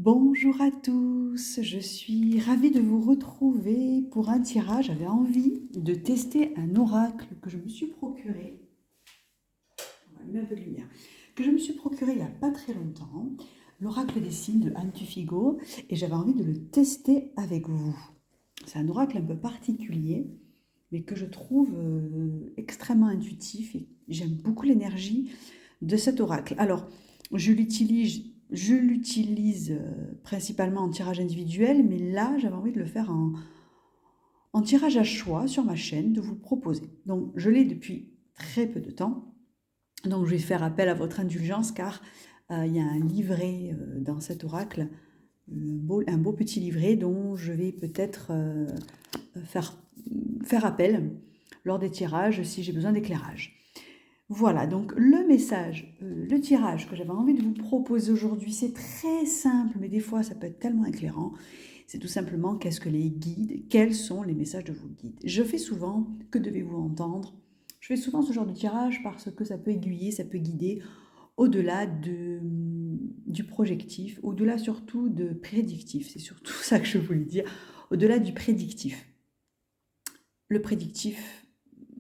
Bonjour à tous, je suis ravie de vous retrouver pour un tirage. J'avais envie de tester un oracle que je me suis procuré. On va allumer un peu de lumière. Que je me suis procuré il n'y a pas très longtemps. L'oracle des signes de Anne Tufigo. Et j'avais envie de le tester avec vous. C'est un oracle un peu particulier, mais que je trouve extrêmement intuitif. Et j'aime beaucoup l'énergie de cet oracle. Alors, je l'utilise principalement en tirage individuel, mais là, j'avais envie de le faire en tirage à choix sur ma chaîne, de vous le proposer. Donc, je l'ai depuis très peu de temps. Donc, je vais faire appel à votre indulgence car il y a un livret dans cet oracle, un beau petit livret dont je vais peut-être faire appel lors des tirages si j'ai besoin d'éclairage. Voilà, donc le message, le tirage que j'avais envie de vous proposer aujourd'hui, c'est très simple, mais des fois ça peut être tellement éclairant. C'est tout simplement qu'est-ce que les guides, quels sont les messages de vos guides. Je fais souvent, que devez-vous entendre? Je fais souvent ce genre de tirage parce que ça peut aiguiller, ça peut guider au-delà du projectif, au-delà surtout de prédictif. C'est surtout ça que je voulais dire, au-delà du prédictif. Le prédictif,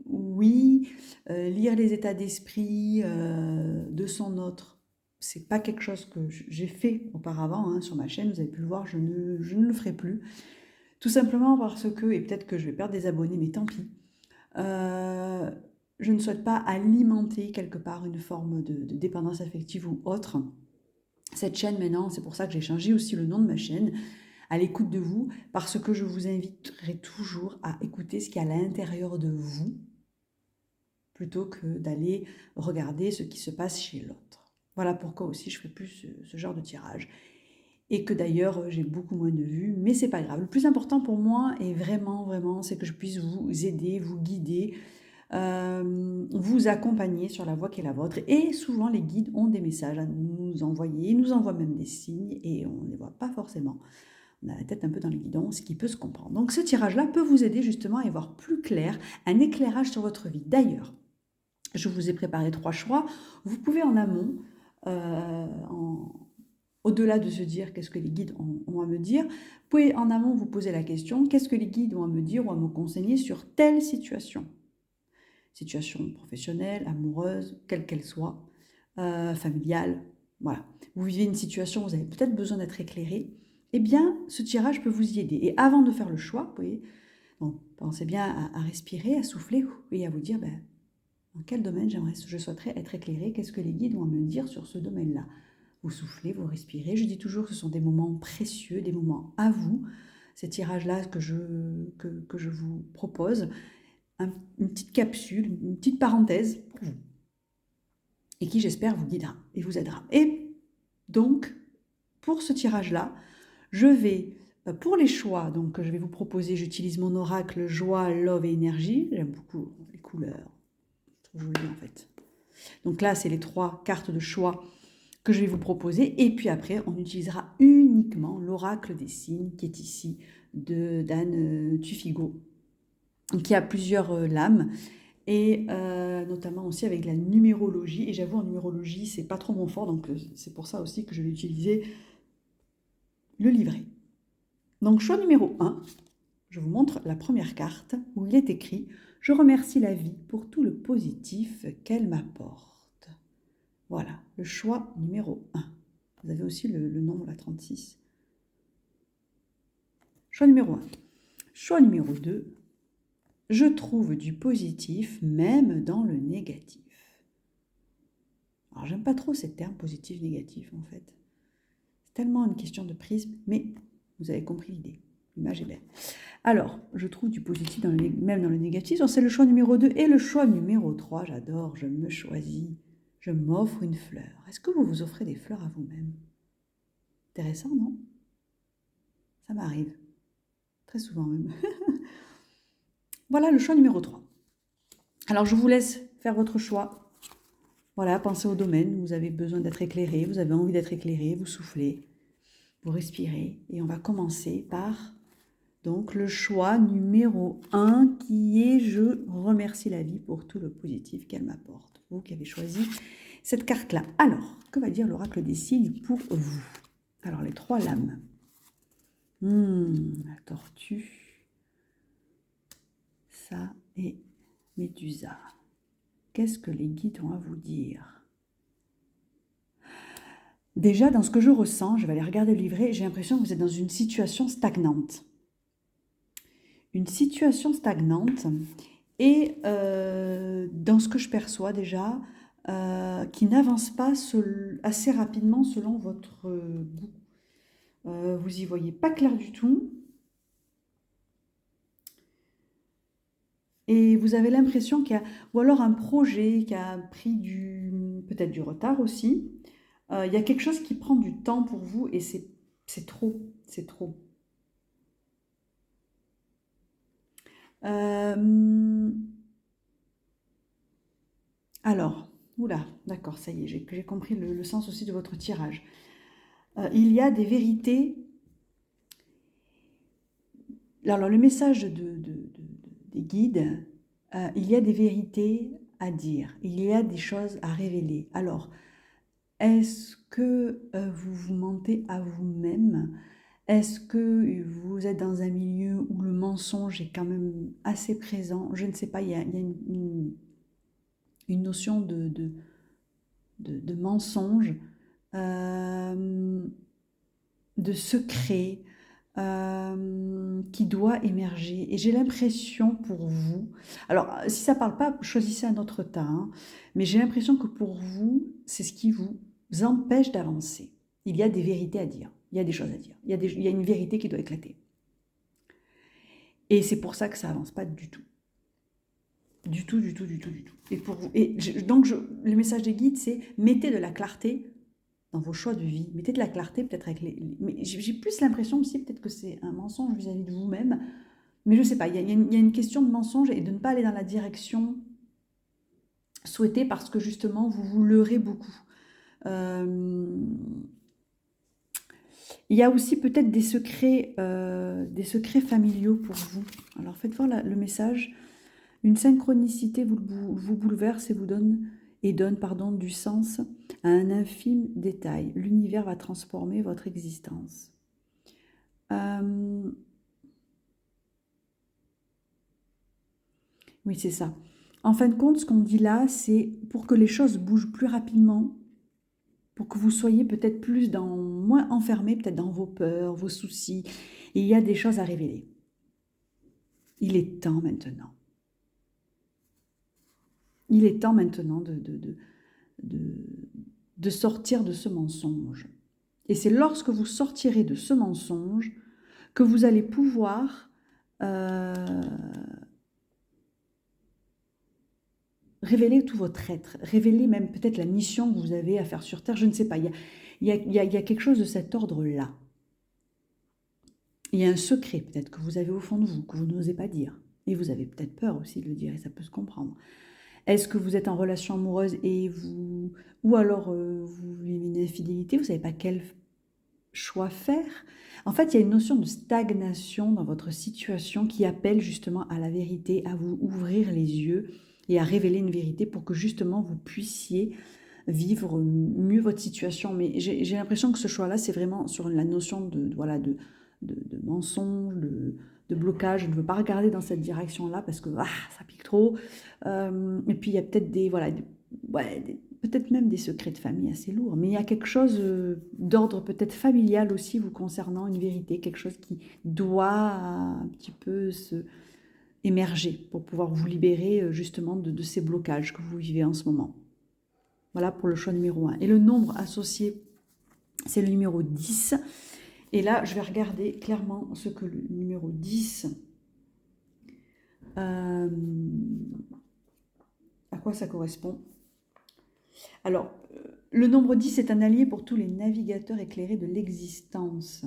oui, lire les états d'esprit de son autre, c'est pas quelque chose que j'ai fait auparavant sur ma chaîne, vous avez pu le voir, je ne le ferai plus. Tout simplement parce que, et peut-être que je vais perdre des abonnés, mais tant pis, je ne souhaite pas alimenter quelque part une forme de dépendance affective ou autre. Cette chaîne maintenant, c'est pour ça que j'ai changé aussi le nom de ma chaîne, à l'écoute de vous, parce que je vous inviterai toujours à écouter ce qu'il y a à l'intérieur de vous, plutôt que d'aller regarder ce qui se passe chez l'autre. Voilà pourquoi aussi je ne fais plus ce genre de tirage. Et que d'ailleurs j'ai beaucoup moins de vues, mais c'est pas grave. Le plus important pour moi est vraiment, c'est que je puisse vous aider, vous guider, vous accompagner sur la voie qui est la vôtre. Et souvent les guides ont des messages à nous envoyer, ils nous envoient même des signes et on ne les voit pas forcément. On a la tête un peu dans le guidon, ce qui peut se comprendre. Donc ce tirage-là peut vous aider justement à y voir plus clair, un éclairage sur votre vie. D'ailleurs, je vous ai préparé 3 choix. Vous pouvez en amont, au-delà de se dire qu'est-ce que les guides ont à me dire, vous pouvez en amont vous poser la question qu'est-ce que les guides ont à me dire ou à me conseiller sur telle situation. Situation professionnelle, amoureuse, quelle qu'elle soit, familiale, voilà. Vous vivez une situation où vous avez peut-être besoin d'être éclairé, eh bien, ce tirage peut vous y aider. Et avant de faire le choix, vous voyez, donc, pensez bien à respirer, à souffler et à vous dire, dans quel domaine je souhaiterais être éclairée? Qu'est-ce que les guides vont me dire sur ce domaine-là? Vous soufflez, vous respirez. Je dis toujours que ce sont des moments précieux, des moments à vous. Ces tirages-là que je vous propose, une petite capsule, une petite parenthèse pour vous. Et qui, j'espère, vous guidera et vous aidera. Et donc, pour ce tirage-là, je vais, pour les choix donc, que je vais vous proposer, j'utilise mon oracle joie, love et énergie. J'aime beaucoup les couleurs. Joli en fait. Donc là, c'est les 3 cartes de choix que je vais vous proposer. Et puis après, on utilisera uniquement l'oracle des signes qui est ici d'Anne Tufigo, qui a plusieurs lames et notamment aussi avec la numérologie. Et j'avoue, en numérologie, c'est pas trop mon fort, donc c'est pour ça aussi que je vais utiliser le livret. Donc choix numéro 1, je vous montre la première carte où il est écrit « Je remercie la vie pour tout le positif qu'elle m'apporte ». Voilà, le choix numéro 1. Vous avez aussi le nombre, la 36. Choix numéro 1. Choix numéro 2. Je trouve du positif même dans le négatif. Alors, j'aime pas trop ces termes positif-négatif, en fait. C'est tellement une question de prisme, mais vous avez compris l'idée. L'image est belle. Alors, je trouve du positif même dans le négatif. Donc, c'est le choix numéro 2. Et le choix numéro 3, j'adore, je me choisis. Je m'offre une fleur. Est-ce que vous vous offrez des fleurs à vous-même? Intéressant, non? Ça m'arrive. Très souvent même. Voilà le choix numéro 3. Alors, je vous laisse faire votre choix. Voilà, pensez au domaine où vous avez besoin d'être éclairé, vous avez envie d'être éclairé, vous soufflez, vous respirez. Et on va commencer par donc le choix numéro 1 qui est « Je remercie la vie pour tout le positif qu'elle m'apporte ». Vous qui avez choisi cette carte-là. Alors, que va dire l'oracle des signes pour vous? Alors, les 3 lames. La tortue, ça et Médusa. Qu'est-ce que les guides ont à vous dire? Déjà, dans ce que je ressens, je vais aller regarder le livret, j'ai l'impression que vous êtes dans une situation stagnante. Une situation stagnante et dans ce que je perçois déjà, qui n'avance pas assez rapidement selon votre goût. Vous y voyez pas clair du tout. Et vous avez l'impression qu'il y a, ou alors un projet qui a pris peut-être du retard aussi. Il y a quelque chose qui prend du temps pour vous et c'est trop, c'est trop. Euh, alors, oula, d'accord, ça y est, j'ai compris le sens aussi de votre tirage. Il y a des vérités. Alors, le message des guides, il y a des vérités à dire, il y a des choses à révéler. Alors, est-ce que vous vous mentez à vous-même? Est-ce que vous êtes dans un milieu où le mensonge est quand même assez présent? Je ne sais pas, il y a une notion de mensonge, euh, de secret qui doit émerger. Et j'ai l'impression pour vous, alors si ça ne parle pas, choisissez un autre tas, hein, mais j'ai l'impression que pour vous, c'est ce qui vous empêche d'avancer. Il y a des vérités à dire, il y a des choses à dire, il y a une vérité qui doit éclater. Et c'est pour ça que ça avance pas du tout. Du tout, du tout, du tout, du tout. Et pour vous, le message des guides, c'est mettez de la clarté dans vos choix de vie. Mettez de la clarté peut-être avec mais j'ai plus l'impression aussi peut-être que c'est un mensonge vis-à-vis de vous-même. Mais je ne sais pas, il y a une question de mensonge et de ne pas aller dans la direction souhaitée parce que justement vous vous leurrez beaucoup. Il y a aussi peut-être des secrets familiaux pour vous. Alors faites voir le message. Une synchronicité vous bouleverse et vous donne du sens à un infime détail. L'univers va transformer votre existence. Oui, c'est ça. En fin de compte, ce qu'on dit là, c'est pour que les choses bougent plus rapidement, pour que vous soyez peut-être moins enfermé, peut-être dans vos peurs, vos soucis. Et il y a des choses à révéler. Il est temps maintenant. Il est temps maintenant de sortir de ce mensonge. Et c'est lorsque vous sortirez de ce mensonge que vous allez pouvoir révéler tout votre être, révéler même peut-être la mission que vous avez à faire sur Terre, je ne sais pas. Il y a quelque chose de cet ordre-là. Il y a un secret peut-être que vous avez au fond de vous, que vous n'osez pas dire. Et vous avez peut-être peur aussi de le dire, et ça peut se comprendre. Est-ce que vous êtes en relation amoureuse ou alors vous vivez une infidélité, vous ne savez pas quel choix faire? En fait, il y a une notion de stagnation dans votre situation qui appelle justement à la vérité, à vous ouvrir les yeux et à révéler une vérité pour que justement vous puissiez vivre mieux votre situation. Mais j'ai l'impression que ce choix-là, c'est vraiment sur la notion de mensonge, de blocage. Je ne veux pas regarder dans cette direction-là parce que ça pique trop. Et puis il y a peut-être peut-être même des secrets de famille assez lourds. Mais il y a quelque chose d'ordre peut-être familial aussi vous concernant, une vérité, quelque chose qui doit un petit peu émerger pour pouvoir vous libérer justement de ces blocages que vous vivez en ce moment. Voilà pour le choix numéro 1. Et le nombre associé, c'est le numéro 10. Et là, je vais regarder clairement ce que le numéro 10, à quoi ça correspond. Alors, le nombre 10 est un allié pour tous les navigateurs éclairés de l'existence.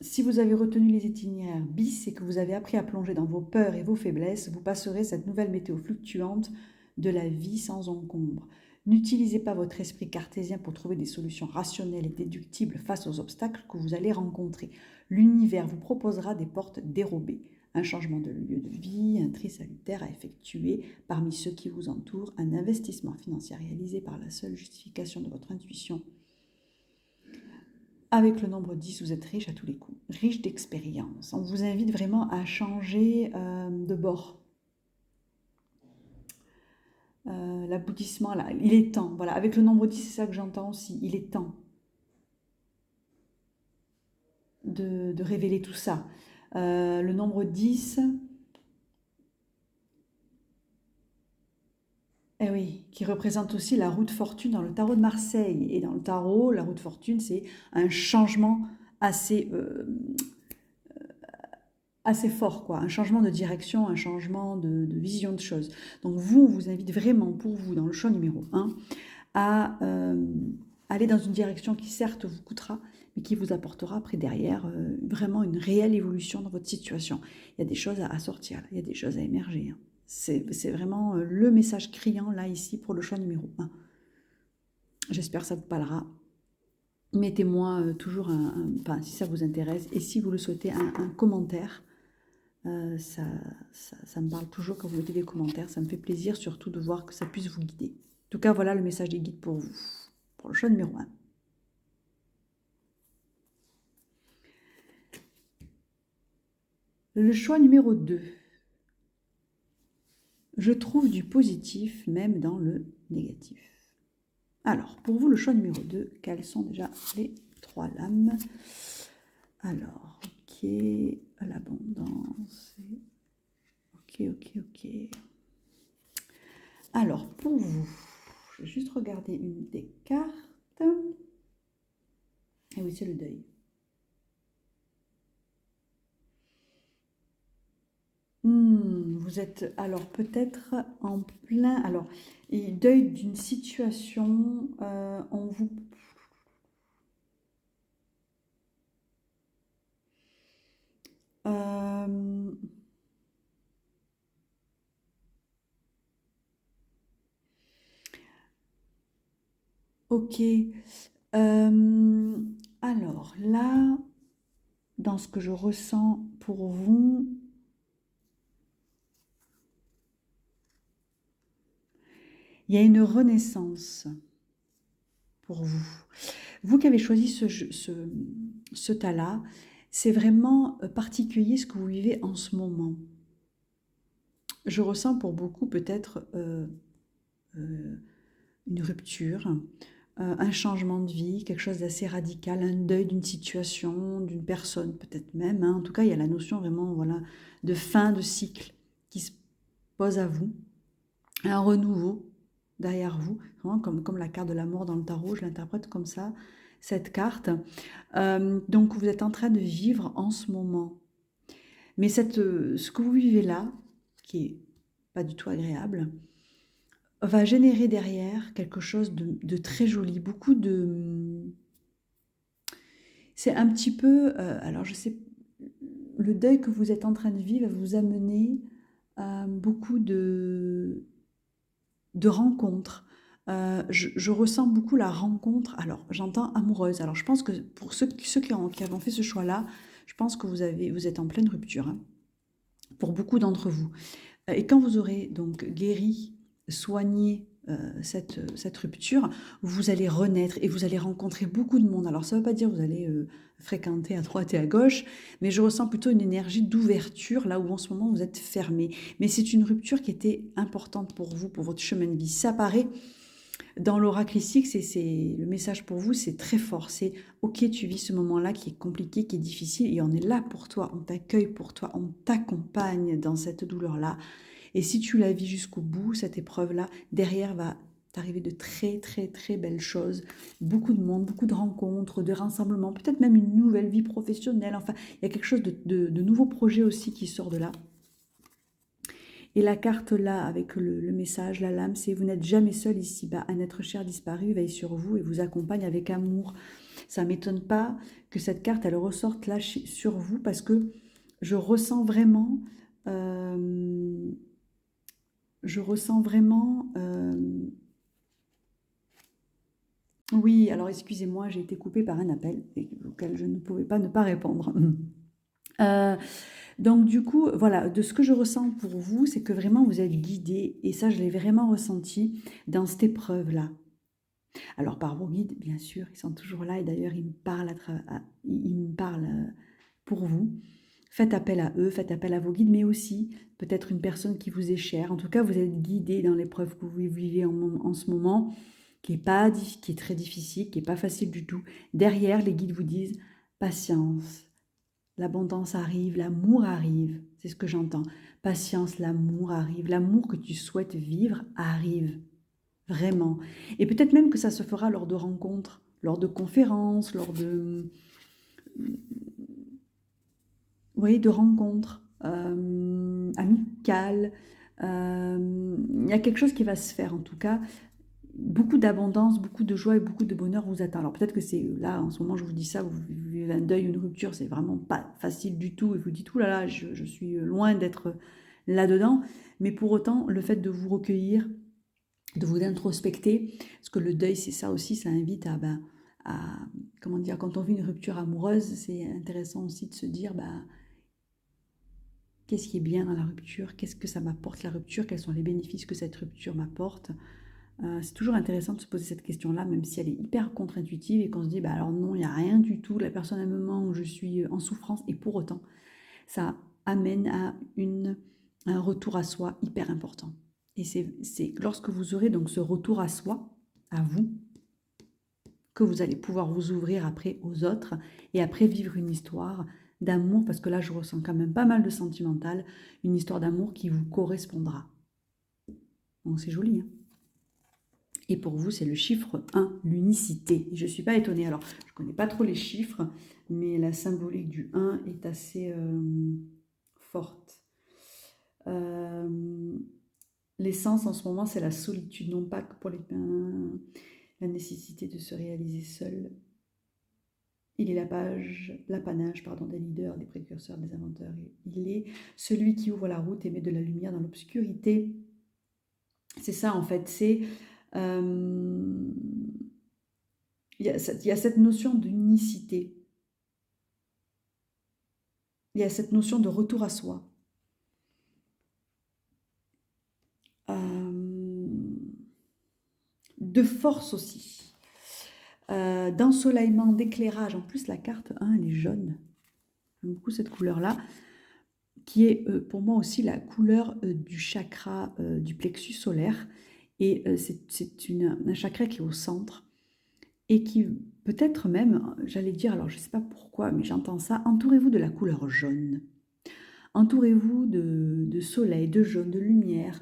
Si vous avez retenu les itinéraires bis et que vous avez appris à plonger dans vos peurs et vos faiblesses, vous passerez cette nouvelle météo fluctuante de la vie sans encombre. N'utilisez pas votre esprit cartésien pour trouver des solutions rationnelles et déductibles face aux obstacles que vous allez rencontrer. L'univers vous proposera des portes dérobées. un changement de lieu de vie, un tri salutaire à effectuer parmi ceux qui vous entourent, un investissement financier réalisé par la seule justification de votre intuition. Avec le nombre 10, vous êtes riche à tous les coups, riche d'expérience. On vous invite vraiment à changer de bord. L'aboutissement, là, il est temps. Voilà, avec le nombre 10, c'est ça que j'entends aussi. Il est temps de révéler tout ça. Le nombre 10, eh oui, qui représente aussi la roue de fortune dans le tarot de Marseille. Et dans le tarot, la roue de fortune, c'est un changement assez, assez fort, quoi. Un changement de direction, un changement de vision de choses. Donc vous, on vous invite vraiment, pour vous, dans le choix numéro 1, à aller dans une direction qui certes vous coûtera, mais qui vous apportera après derrière vraiment une réelle évolution dans votre situation. Il y a des choses à sortir, il y a des choses à émerger. Hein. C'est vraiment le message criant là ici pour le choix numéro 1. J'espère que ça vous parlera. Mettez-moi toujours enfin, si ça vous intéresse et si vous le souhaitez, un commentaire. Ça me parle toujours quand vous mettez des commentaires. Ça me fait plaisir surtout de voir que ça puisse vous guider. En tout cas, voilà le message des guides pour vous, pour le choix numéro 1. Le choix numéro 2. Je trouve du positif même dans le négatif. Alors, pour vous, le choix numéro 2, quelles sont déjà les 3 lames? Alors, ok, l'abondance. Ok. Alors, pour vous, je vais juste regarder une des cartes. Et oui, c'est le deuil. Vous êtes alors peut-être en plein... Alors, deuil d'une situation, on vous... ok. Alors là, dans ce que je ressens pour vous, il y a une renaissance pour vous. Vous qui avez choisi ce tas-là, c'est vraiment particulier ce que vous vivez en ce moment. Je ressens pour beaucoup peut-être une rupture, un changement de vie, quelque chose d'assez radical, un deuil d'une situation, d'une personne peut-être même. Hein. En tout cas, il y a la notion vraiment voilà, de fin de cycle qui se pose à vous, un renouveau derrière vous, vraiment comme la carte de la mort dans le tarot, je l'interprète comme ça, cette carte. Donc vous êtes en train de vivre en ce moment. Mais ce que vous vivez là, qui est pas du tout agréable, va générer derrière quelque chose de très joli, beaucoup de... C'est un petit peu... alors je sais, le deuil que vous êtes en train de vivre va vous amener à beaucoup de rencontres. Je ressens beaucoup la rencontre, alors j'entends amoureuse, alors je pense que pour ceux qui ont fait ce choix-là, je pense que vous êtes en pleine rupture, hein, pour beaucoup d'entre vous. Et quand vous aurez donc guéri, soigné cette rupture, vous allez renaître et vous allez rencontrer beaucoup de monde. Alors ça ne veut pas dire que vous allez fréquenter à droite et à gauche, mais je ressens plutôt une énergie d'ouverture là où en ce moment vous êtes fermé. Mais c'est une rupture qui était importante pour vous, pour votre chemin de vie. Ça paraît dans l'oracle ici, le message pour vous, c'est très fort. C'est ok, tu vis ce moment-là qui est compliqué, qui est difficile, et on est là pour toi, on t'accueille pour toi, on t'accompagne dans cette douleur-là. Et si tu la vis jusqu'au bout, cette épreuve-là, derrière va t'arriver de très très très belles choses. Beaucoup de monde, beaucoup de rencontres, de rassemblements, peut-être même une nouvelle vie professionnelle. Enfin, il y a quelque chose de nouveaux projets aussi qui sort de là. Et la carte là, avec le message, la lame, c'est vous n'êtes jamais seul ici-bas. Un être cher disparu veille sur vous et vous accompagne avec amour. Ça ne m'étonne pas que cette carte, elle ressorte là sur vous parce que je ressens vraiment... Oui, alors excusez-moi, j'ai été coupée par un appel auquel je ne pouvais pas ne pas répondre. Donc du coup, voilà, de ce que je ressens pour vous, c'est que vraiment vous êtes guidé, et ça je l'ai vraiment ressenti dans cette épreuve-là. Alors par vos guides, bien sûr, ils sont toujours là, et d'ailleurs ils me parlent, ils me parlent pour vous. Faites appel à eux, faites appel à vos guides, mais aussi peut-être une personne qui vous est chère. En tout cas, vous êtes guidé dans l'épreuve que vous vivez en ce moment, qui est très difficile, qui n'est pas facile du tout. Derrière, les guides vous disent patience, l'abondance arrive, l'amour arrive. C'est ce que j'entends. Patience, l'amour arrive. L'amour que tu souhaites vivre arrive. Vraiment. Et peut-être même que ça se fera lors de rencontres, lors de conférences, lors de, oui, de rencontres amicales. Il y a quelque chose qui va se faire en tout cas. Beaucoup d'abondance, beaucoup de joie et beaucoup de bonheur vous attend. Alors peut-être que c'est là, en ce moment, je vous dis ça, vous vivez un deuil, une rupture, c'est vraiment pas facile du tout. Et vous dites, ouh là là, je suis loin d'être là-dedans. Mais pour autant, le fait de vous recueillir, de vous introspecter, parce que le deuil, c'est ça aussi, ça invite à comment dire, quand on vit une rupture amoureuse, c'est intéressant aussi de se dire, qu'est-ce qui est bien dans la rupture, qu'est-ce que ça m'apporte la rupture, quels sont les bénéfices que cette rupture m'apporte. C'est toujours intéressant de se poser cette question-là, même si elle est hyper contre-intuitive et qu'on se dit, alors non, il n'y a rien du tout, la personne elle me ment, je suis en souffrance, et pour autant, ça amène à un retour à soi hyper important. Et c'est lorsque vous aurez donc ce retour à soi, à vous, que vous allez pouvoir vous ouvrir après aux autres et après vivre une histoire d'amour, parce que là je ressens quand même pas mal de sentimental, une histoire d'amour qui vous correspondra. Donc c'est joli, hein. Et pour vous, c'est le chiffre 1, l'unicité. Je ne suis pas étonnée. Alors, je ne connais pas trop les chiffres, mais la symbolique du 1 est assez forte. L'essence en ce moment, c'est la solitude, non pas que pour les la nécessité de se réaliser seul. Il est l'apanage des leaders, des précurseurs, des inventeurs. Il est celui qui ouvre la route et met de la lumière dans l'obscurité. C'est ça, en fait, c'est... il y a cette notion d'unicité. Il y a cette notion de retour à soi. De force aussi. D'ensoleillement, d'éclairage. En plus, la carte 1, elle est jaune. J'aime beaucoup cette couleur-là, qui est pour moi aussi la couleur du chakra du plexus solaire. Et c'est un chakra qui est au centre et qui peut-être même, j'allais dire, alors je ne sais pas pourquoi, mais j'entends ça, entourez-vous de la couleur jaune. Entourez-vous de soleil, de jaune, de lumière,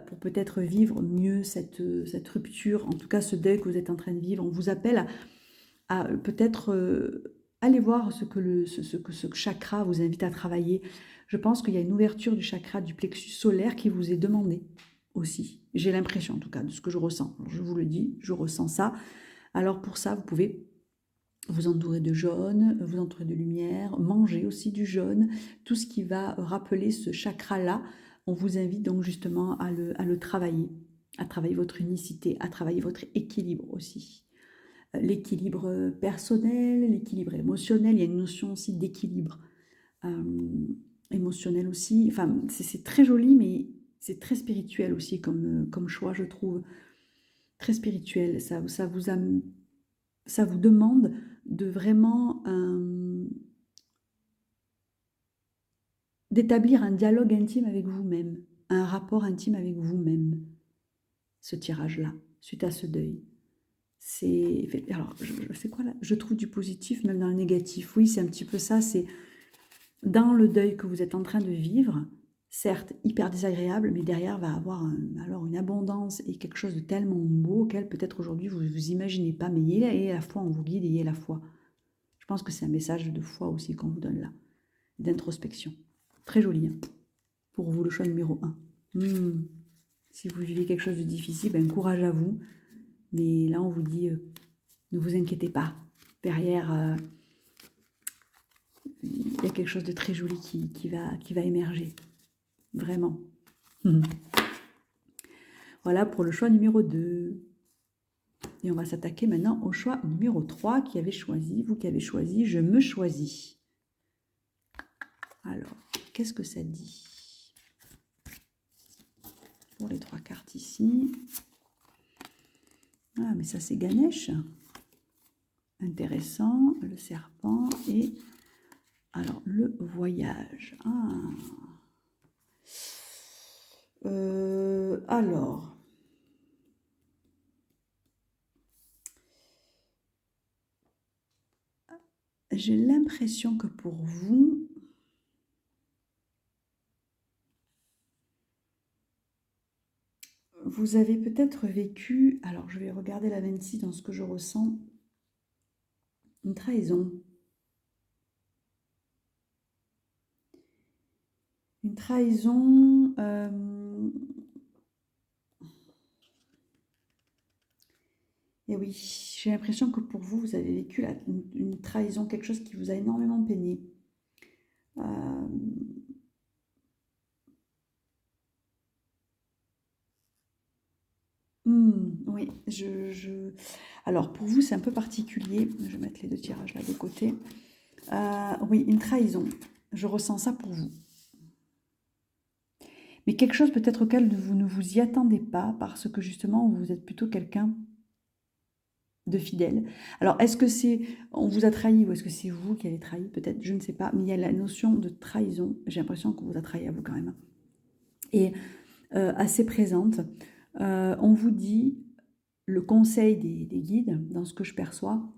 pour peut-être vivre mieux cette rupture, en tout cas ce deuil que vous êtes en train de vivre. On vous appelle à peut-être aller voir ce que ce chakra vous invite à travailler. Je pense qu'il y a une ouverture du chakra du plexus solaire qui vous est demandée aussi. J'ai l'impression en tout cas de ce que je ressens. Alors, je vous le dis, je ressens ça. Alors pour ça, vous pouvez vous entourer de jaune, vous entourer de lumière, manger aussi du jaune, tout ce qui va rappeler ce chakra-là. On vous invite donc justement à le travailler, à travailler votre unicité, à travailler votre équilibre aussi. L'équilibre personnel, l'équilibre émotionnel, il y a une notion aussi d'équilibre émotionnel aussi. Enfin, c'est très joli, mais c'est très spirituel aussi comme choix, je trouve. Très spirituel, ça vous demande de vraiment d'établir un dialogue intime avec vous-même, un rapport intime avec vous-même, ce tirage-là, suite à ce deuil. Alors, c'est quoi là? Je trouve du positif même dans le négatif. Oui, c'est un petit peu ça, c'est dans le deuil que vous êtes en train de vivre, certes hyper désagréable, mais derrière va avoir alors une abondance et quelque chose de tellement beau auquel peut-être aujourd'hui vous ne vous imaginez pas, mais ayez la foi, on vous guide, ayez la foi. Je pense que c'est un message de foi aussi qu'on vous donne là, d'introspection. Très joli, hein. Pour vous, le choix numéro 1. Si vous vivez quelque chose de difficile, courage à vous. Mais là, on vous dit, ne vous inquiétez pas. Derrière, il y a quelque chose de très joli qui va émerger. Vraiment. Voilà pour le choix numéro 2. Et on va s'attaquer maintenant au choix numéro 3 vous qui avez choisi, je me choisis. Alors, qu'est-ce que ça dit pour les 3 cartes ici? Ah, mais ça c'est Ganesh. Intéressant, le serpent et alors le voyage. Alors, j'ai l'impression que pour vous, vous avez peut-être vécu, alors je vais regarder la 26 dans ce que je ressens, une trahison. Une trahison, et oui, j'ai l'impression que pour vous, vous avez vécu une trahison, quelque chose qui vous a énormément peiné. Oui, alors pour vous, c'est un peu particulier. Je vais mettre les 2 tirages là de côté. Oui, une trahison. Je ressens ça pour vous. Mais quelque chose peut-être auquel vous ne vous y attendez pas parce que justement, vous êtes plutôt quelqu'un de fidèle. Alors, est-ce que c'est on vous a trahi ou est-ce que c'est vous qui avez trahi? Peut-être, je ne sais pas. Mais il y a la notion de trahison. J'ai l'impression qu'on vous a trahi à vous quand même. Et assez présente. On vous dit le conseil des guides, dans ce que je perçois,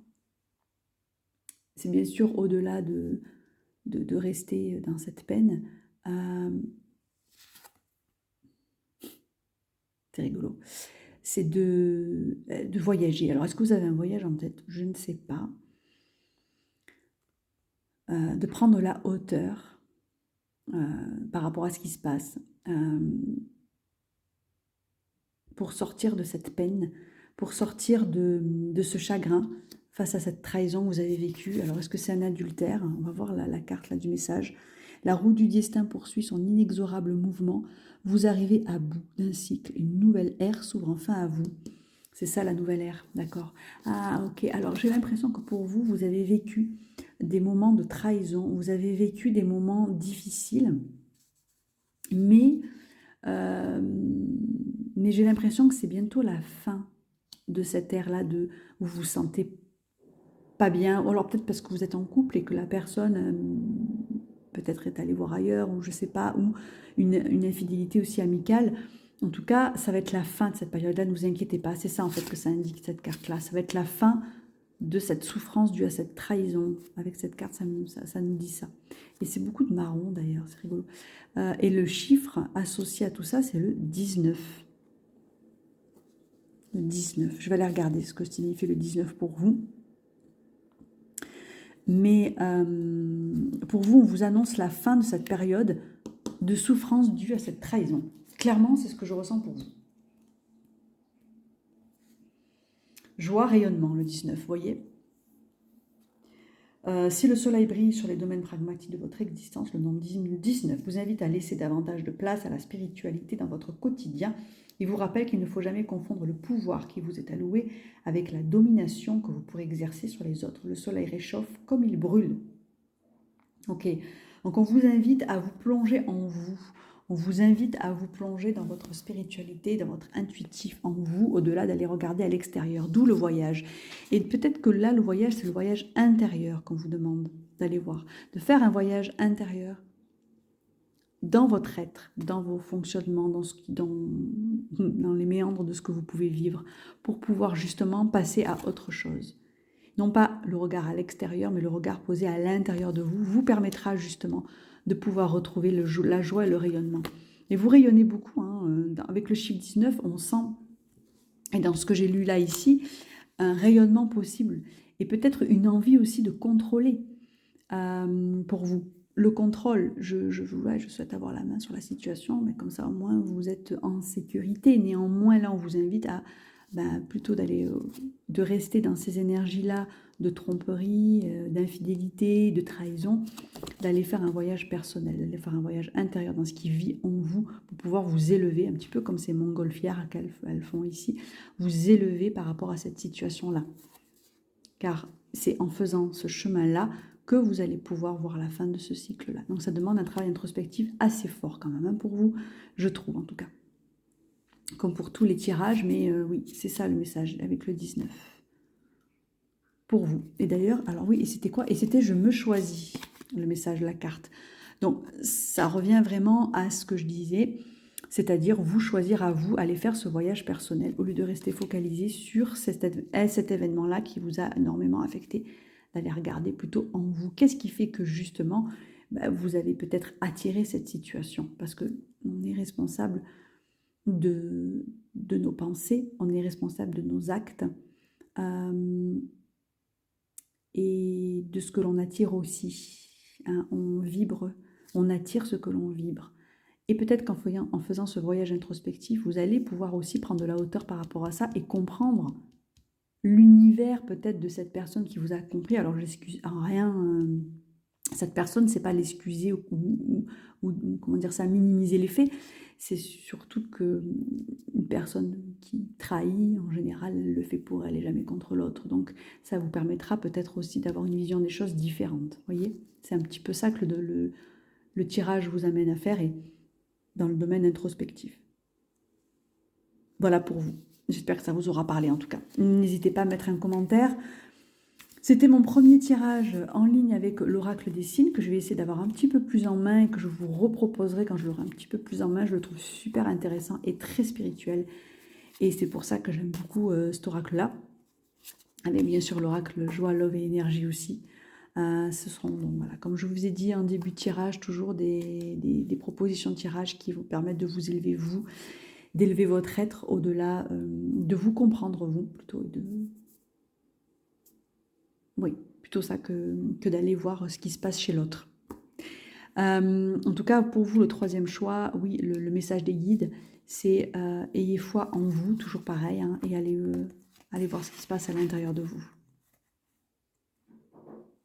c'est bien sûr au-delà de rester dans cette peine. C'est rigolo. C'est de voyager. Alors, est-ce que vous avez un voyage en tête? Je ne sais pas. De prendre la hauteur par rapport à ce qui se passe. Pour sortir de cette peine, pour sortir de ce chagrin face à cette trahison que vous avez vécue. Alors, est-ce que c'est un adultère? On va voir la carte là, du message. La roue du destin poursuit son inexorable mouvement. Vous arrivez à bout d'un cycle. Une nouvelle ère s'ouvre enfin à vous. C'est ça la nouvelle ère, d'accord? Ah, ok. Alors, j'ai l'impression que pour vous, vous avez vécu des moments de trahison. Vous avez vécu des moments difficiles. Mais j'ai l'impression que c'est bientôt la fin de cette ère-là, où vous vous sentez pas bien, ou alors peut-être parce que vous êtes en couple et que la personne peut-être est allée voir ailleurs, ou je sais pas, ou une infidélité aussi amicale. En tout cas, ça va être la fin de cette période-là, ne vous inquiétez pas, c'est ça en fait que ça indique cette carte-là, ça va être la fin de cette souffrance due à cette trahison. Avec cette carte, ça nous dit ça. Et c'est beaucoup de marron d'ailleurs, c'est rigolo. Et le chiffre associé à tout ça, c'est le 19. Le 19. Je vais aller regarder ce que signifie le 19 pour vous. Mais pour vous, on vous annonce la fin de cette période de souffrance due à cette trahison. Clairement, c'est ce que je ressens pour vous. Joie, rayonnement, le 19, vous voyez. Si le soleil brille sur les domaines pragmatiques de votre existence, le nombre 19 vous invite à laisser davantage de place à la spiritualité dans votre quotidien. Il vous rappelle qu'il ne faut jamais confondre le pouvoir qui vous est alloué avec la domination que vous pourrez exercer sur les autres. Le soleil réchauffe comme il brûle. Ok, donc on vous invite à vous plonger en vous. On vous invite à vous plonger dans votre spiritualité, dans votre intuitif en vous, au-delà d'aller regarder à l'extérieur, d'où le voyage. Et peut-être que là, le voyage, c'est le voyage intérieur qu'on vous demande d'aller voir, de faire un voyage intérieur dans votre être, dans vos fonctionnements, dans les méandres de ce que vous pouvez vivre, pour pouvoir justement passer à autre chose. Non pas le regard à l'extérieur, mais le regard posé à l'intérieur de vous, vous permettra justement de pouvoir retrouver la joie et le rayonnement. Et vous rayonnez beaucoup, avec le chiffre 19, on sent, et dans ce que j'ai lu là ici, un rayonnement possible, et peut-être une envie aussi de contrôler pour vous. Le contrôle, je souhaite avoir la main sur la situation, mais comme ça au moins vous êtes en sécurité. Néanmoins, là on vous invite à plutôt de rester dans ces énergies-là de tromperie, d'infidélité, de trahison, d'aller faire un voyage personnel, d'aller faire un voyage intérieur dans ce qui vit en vous pour pouvoir vous élever, un petit peu comme ces montgolfières qu'elles font ici, vous élever par rapport à cette situation-là. Car c'est en faisant ce chemin-là que vous allez pouvoir voir la fin de ce cycle-là. Donc ça demande un travail introspectif assez fort quand même, hein, pour vous, je trouve en tout cas. Comme pour tous les tirages, mais oui, c'est ça le message avec le 19. Pour vous. Et d'ailleurs, alors oui, et c'était quoi? Et c'était « je me choisis », le message de la carte. Donc ça revient vraiment à ce que je disais, c'est-à-dire vous choisir à vous, aller faire ce voyage personnel, au lieu de rester focalisé sur cet événement-là qui vous a énormément affecté, d'aller regarder plutôt en vous. Qu'est-ce qui fait que justement, vous avez peut-être attiré cette situation? Parce qu'on est responsable de nos pensées, on est responsable de nos actes et de ce que l'on attire aussi. Hein, on vibre, on attire ce que l'on vibre. Et peut-être qu'en faisant ce voyage introspectif, vous allez pouvoir aussi prendre de la hauteur par rapport à ça et comprendre l'univers peut-être de cette personne qui vous a compris. Alors, j'excuse en rien cette personne, c'est pas l'excuser ou comment dire ça, minimiser les faits. C'est surtout que une personne qui trahit, en général, elle le fait pour elle et jamais contre l'autre. Donc, ça vous permettra peut-être aussi d'avoir une vision des choses différente. Vous voyez, c'est un petit peu ça que le tirage vous amène à faire, et dans le domaine introspectif. Voilà pour vous. J'espère que ça vous aura parlé en tout cas. N'hésitez pas à mettre un commentaire. C'était mon premier tirage en ligne avec l'oracle des signes, que je vais essayer d'avoir un petit peu plus en main et que je vous reproposerai quand je l'aurai un petit peu plus en main. Je le trouve super intéressant et très spirituel. Et c'est pour ça que j'aime beaucoup cet oracle-là. Avec bien sûr l'oracle joie, love et énergie aussi. Ce seront donc, voilà, comme je vous ai dit en début de tirage, toujours des propositions de tirage qui vous permettent de vous élever vous, d'élever votre être au-delà, de vous comprendre vous, plutôt oui, plutôt ça que d'aller voir ce qui se passe chez l'autre. En tout cas, pour vous, le troisième choix, oui, le message des guides, c'est ayez foi en vous, toujours pareil, hein, et allez voir ce qui se passe à l'intérieur de vous.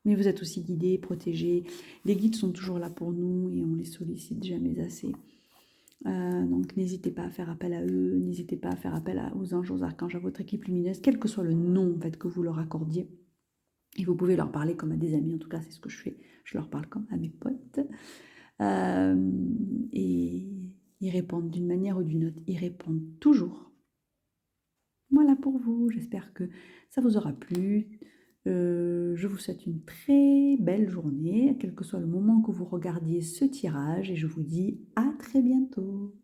Mais vous êtes aussi guidés, protégés. Les guides sont toujours là pour nous et on les sollicite jamais assez. Donc n'hésitez pas à faire appel à eux, n'hésitez pas à faire appel aux anges, aux archanges, à votre équipe lumineuse, quel que soit le nom en fait, que vous leur accordiez. Et vous pouvez leur parler comme à des amis, en tout cas c'est ce que je fais, je leur parle comme à mes potes. Et ils répondent d'une manière ou d'une autre, ils répondent toujours. Voilà pour vous, j'espère que ça vous aura plu. Je vous souhaite une très belle journée, quel que soit le moment que vous regardiez ce tirage, et je vous dis à très bientôt.